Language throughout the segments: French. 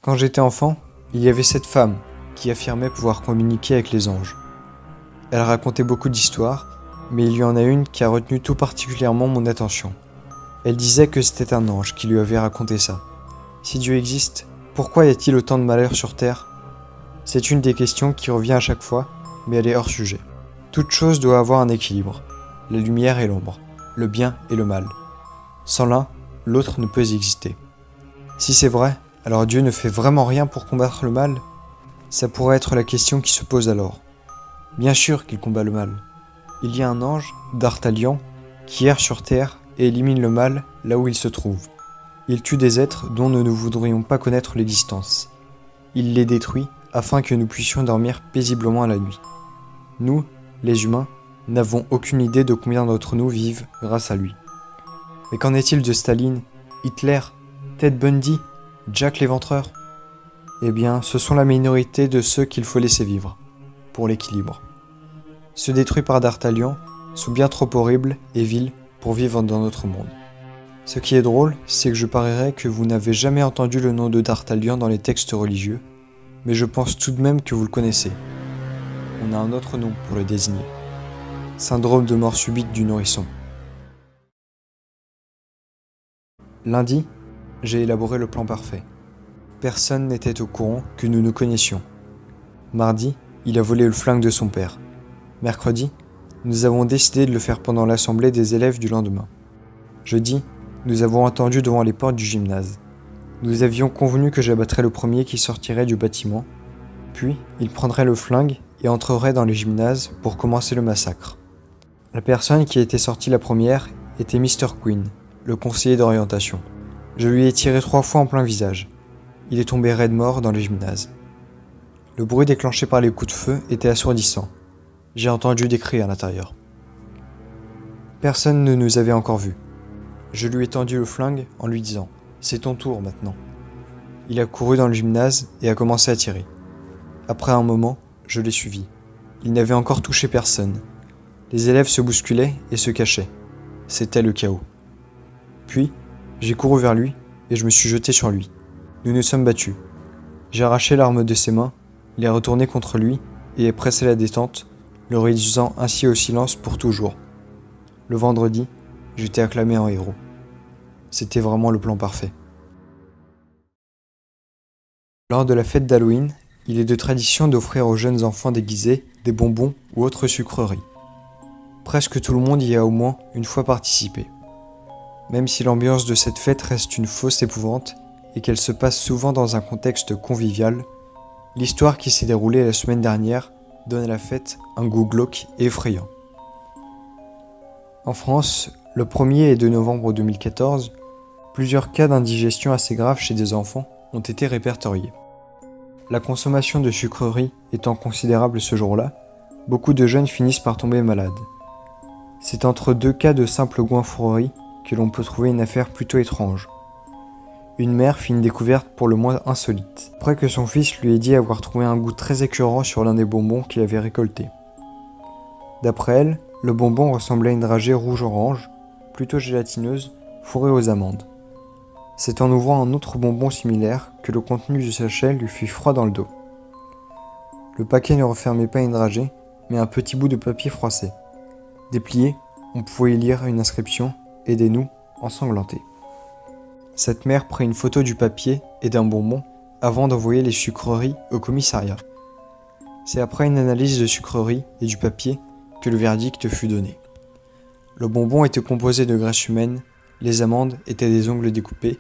Quand j'étais enfant, il y avait cette femme qui affirmait pouvoir communiquer avec les anges. Elle racontait beaucoup d'histoires, mais il y en a une qui a retenu tout particulièrement mon attention. Elle disait que c'était un ange qui lui avait raconté ça. Si Dieu existe, pourquoi y a-t-il autant de malheur sur Terre ? C'est une des questions qui revient à chaque fois, mais elle est hors sujet. Toute chose doit avoir un équilibre, la lumière et l'ombre, le bien et le mal. Sans l'un, l'autre ne peut exister. Si c'est vrai, alors Dieu ne fait vraiment rien pour combattre le mal ? Ça pourrait être la question qui se pose alors. Bien sûr qu'il combat le mal. Il y a un ange, D'Artagnan, qui erre sur terre et élimine le mal là où il se trouve. Il tue des êtres dont nous ne voudrions pas connaître l'existence. Il les détruit afin que nous puissions dormir paisiblement la nuit. Nous, les humains, n'avons aucune idée de combien d'entre nous vivent grâce à lui. Mais qu'en est-il de Staline, Hitler, Ted Bundy, Jack l'Éventreur ? Eh bien, ce sont la minorité de ceux qu'il faut laisser vivre, pour l'équilibre. Ceux détruits par D'Artagnan sont bien trop horribles et vils pour vivre dans notre monde. Ce qui est drôle, c'est que je parierais que vous n'avez jamais entendu le nom de D'Artagnan dans les textes religieux, mais je pense tout de même que vous le connaissez. On a un autre nom pour le désigner. Syndrome de mort subite du nourrisson. Lundi, j'ai élaboré le plan parfait. Personne n'était au courant que nous nous connaissions. Mardi, il a volé le flingue de son père. Mercredi, nous avons décidé de le faire pendant l'assemblée des élèves du lendemain. Jeudi, nous avons attendu devant les portes du gymnase. Nous avions convenu que j'abattrais le premier qui sortirait du bâtiment, puis il prendrait le flingue et entrerait dans les gymnases pour commencer le massacre. La personne qui était sortie la première était Mr. Queen, le conseiller d'orientation. Je lui ai tiré 3 fois en plein visage. Il est tombé raide mort dans les gymnases. Le bruit déclenché par les coups de feu était assourdissant. J'ai entendu des cris à l'intérieur. Personne ne nous avait encore vus. Je lui ai tendu le flingue en lui disant « C'est ton tour maintenant ». Il a couru dans le gymnase et a commencé à tirer. Après un moment, je l'ai suivi. Il n'avait encore touché personne. Les élèves se bousculaient et se cachaient. C'était le chaos. Puis, j'ai couru vers lui et je me suis jeté sur lui. Nous nous sommes battus. J'ai arraché l'arme de ses mains, l'ai retourné contre lui et ai pressé la détente, le réduisant ainsi au silence pour toujours. Le vendredi, j'étais acclamé en héros. C'était vraiment le plan parfait. Lors de la fête d'Halloween, il est de tradition d'offrir aux jeunes enfants déguisés des bonbons ou autres sucreries. Presque tout le monde y a au moins une fois participé. Même si l'ambiance de cette fête reste une fausse épouvante et qu'elle se passe souvent dans un contexte convivial, l'histoire qui s'est déroulée la semaine dernière donne à la fête un goût glauque et effrayant. En France, le 1er et 2 novembre 2014, plusieurs cas d'indigestion assez graves chez des enfants ont été répertoriés. La consommation de sucreries étant considérable ce jour-là, beaucoup de jeunes finissent par tomber malades. C'est entre 2 cas de simple goinfrerie que l'on peut trouver une affaire plutôt étrange. Une mère fit une découverte pour le moins insolite, après que son fils lui ait dit avoir trouvé un goût très écœurant sur l'un des bonbons qu'il avait récoltés. D'après elle, le bonbon ressemblait à une dragée rouge-orange, plutôt gélatineuse, fourrée aux amandes. C'est en ouvrant un autre bonbon similaire que le contenu du sachet lui fit froid dans le dos. Le paquet ne refermait pas une dragée, mais un petit bout de papier froissé. Déplié, on pouvait y lire une inscription « Aidez-nous » ensanglantée. Cette mère prit une photo du papier et d'un bonbon avant d'envoyer les sucreries au commissariat. C'est après une analyse de sucreries et du papier que le verdict fut donné. Le bonbon était composé de graisse humaine, les amandes étaient des ongles découpés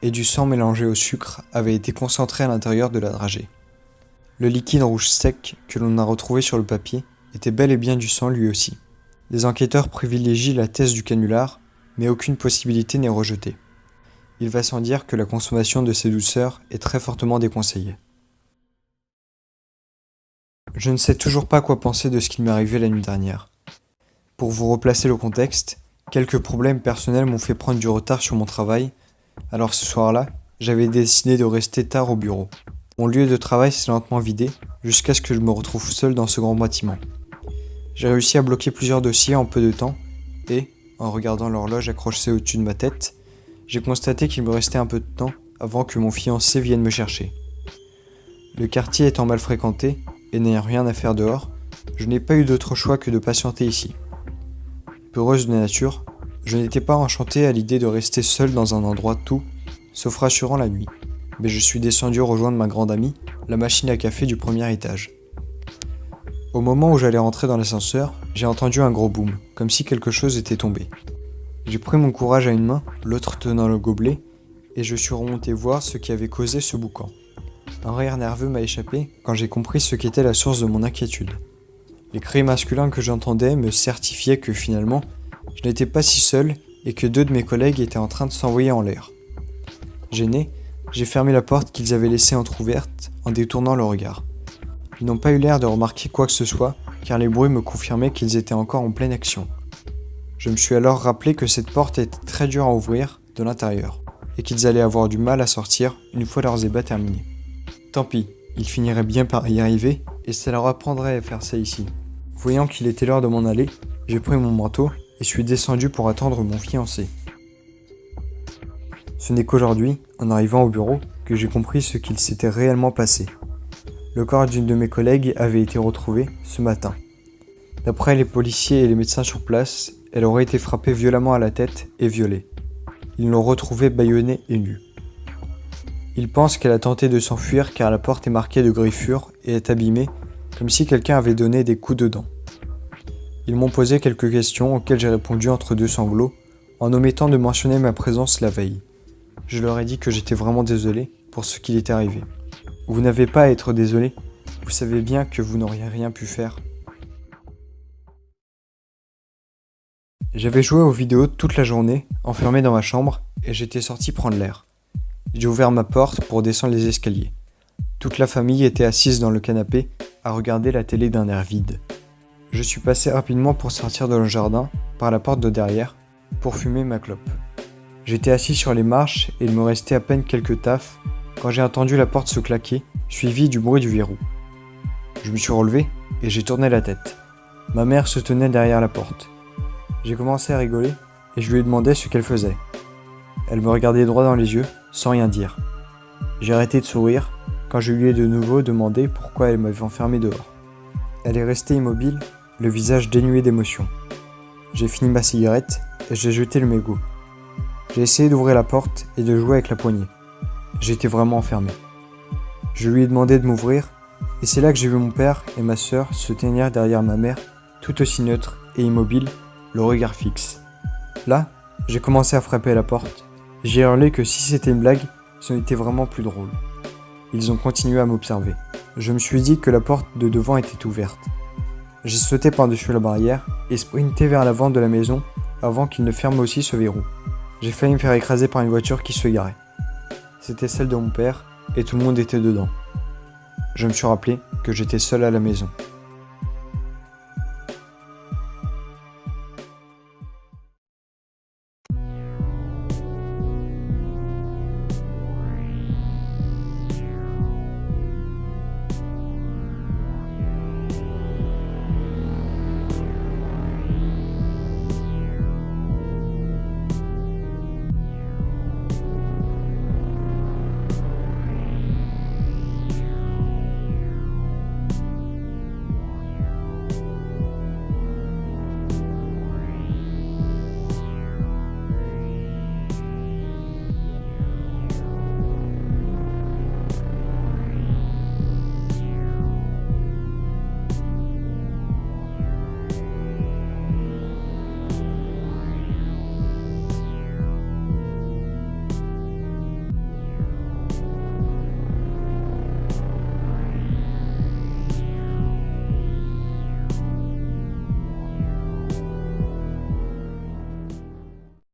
et du sang mélangé au sucre avait été concentré à l'intérieur de la dragée. Le liquide rouge sec que l'on a retrouvé sur le papier était bel et bien du sang lui aussi. Les enquêteurs privilégient la thèse du canular, mais aucune possibilité n'est rejetée. Il va sans dire que la consommation de ces douceurs est très fortement déconseillée. Je ne sais toujours pas quoi penser de ce qui m'est arrivé la nuit dernière. Pour vous replacer le contexte, quelques problèmes personnels m'ont fait prendre du retard sur mon travail, alors ce soir-là, j'avais décidé de rester tard au bureau. Mon lieu de travail s'est lentement vidé, jusqu'à ce que je me retrouve seul dans ce grand bâtiment. J'ai réussi à bloquer plusieurs dossiers en peu de temps, et, en regardant l'horloge accrochée au-dessus de ma tête, j'ai constaté qu'il me restait un peu de temps avant que mon fiancé vienne me chercher. Le quartier étant mal fréquenté et n'ayant rien à faire dehors, je n'ai pas eu d'autre choix que de patienter ici. Peureuse de nature, je n'étais pas enchanté à l'idée de rester seul dans un endroit tout, sauf rassurant la nuit. Mais je suis descendu rejoindre ma grande amie, la machine à café du premier étage. Au moment où j'allais rentrer dans l'ascenseur, j'ai entendu un gros boom, comme si quelque chose était tombé. J'ai pris mon courage à une main, l'autre tenant le gobelet, et je suis remonté voir ce qui avait causé ce boucan. Un rire nerveux m'a échappé quand j'ai compris ce qu'était la source de mon inquiétude. Les cris masculins que j'entendais me certifiaient que finalement, je n'étais pas si seul et que 2 de mes collègues étaient en train de s'envoyer en l'air. Gêné, j'ai fermé la porte qu'ils avaient laissée entrouverte en détournant le regard. Ils n'ont pas eu l'air de remarquer quoi que ce soit, car les bruits me confirmaient qu'ils étaient encore en pleine action. Je me suis alors rappelé que cette porte était très dure à ouvrir de l'intérieur, et qu'ils allaient avoir du mal à sortir une fois leurs ébats terminés. Tant pis, ils finiraient bien par y arriver, et ça leur apprendrait à faire ça ici. Voyant qu'il était l'heure de m'en aller, j'ai pris mon manteau et suis descendu pour attendre mon fiancé. Ce n'est qu'aujourd'hui, en arrivant au bureau, que j'ai compris ce qu'il s'était réellement passé. Le corps d'une de mes collègues avait été retrouvé ce matin. D'après les policiers et les médecins sur place, elle aurait été frappée violemment à la tête et violée. Ils l'ont retrouvée bâillonnée et nue. Ils pensent qu'elle a tenté de s'enfuir car la porte est marquée de griffures et est abîmée, comme si quelqu'un avait donné des coups dedans. Ils m'ont posé quelques questions auxquelles j'ai répondu entre 2 sanglots, en omettant de mentionner ma présence la veille. Je leur ai dit que j'étais vraiment désolé pour ce qui était arrivé. Vous n'avez pas à être désolé, vous savez bien que vous n'auriez rien pu faire. J'avais joué aux vidéos toute la journée, enfermé dans ma chambre, et j'étais sorti prendre l'air. J'ai ouvert ma porte pour descendre les escaliers. Toute la famille était assise dans le canapé, à regarder la télé d'un air vide. Je suis passé rapidement pour sortir de le jardin, par la porte de derrière, pour fumer ma clope. J'étais assis sur les marches et il me restait à peine quelques taffes quand j'ai entendu la porte se claquer, suivi du bruit du verrou. Je me suis relevé et j'ai tourné la tête. Ma mère se tenait derrière la porte. J'ai commencé à rigoler et je lui ai demandé ce qu'elle faisait. Elle me regardait droit dans les yeux, sans rien dire. J'ai arrêté de sourire quand je lui ai de nouveau demandé pourquoi elle m'avait enfermé dehors. Elle est restée immobile, le visage dénué d'émotion. J'ai fini ma cigarette et j'ai jeté le mégot. J'ai essayé d'ouvrir la porte et de jouer avec la poignée. J'étais vraiment enfermé. Je lui ai demandé de m'ouvrir et c'est là que j'ai vu mon père et ma sœur se tenir derrière ma mère, tout aussi neutre et immobile, le regard fixe. Là, j'ai commencé à frapper à la porte. J'ai hurlé que si c'était une blague, ce n'était vraiment plus drôle. Ils ont continué à m'observer. Je me suis dit que la porte de devant était ouverte. J'ai sauté par-dessus la barrière et sprinté vers l'avant de la maison avant qu'il ne ferme aussi ce verrou. J'ai failli me faire écraser par une voiture qui se garait. C'était celle de mon père et tout le monde était dedans. Je me suis rappelé que j'étais seul à la maison.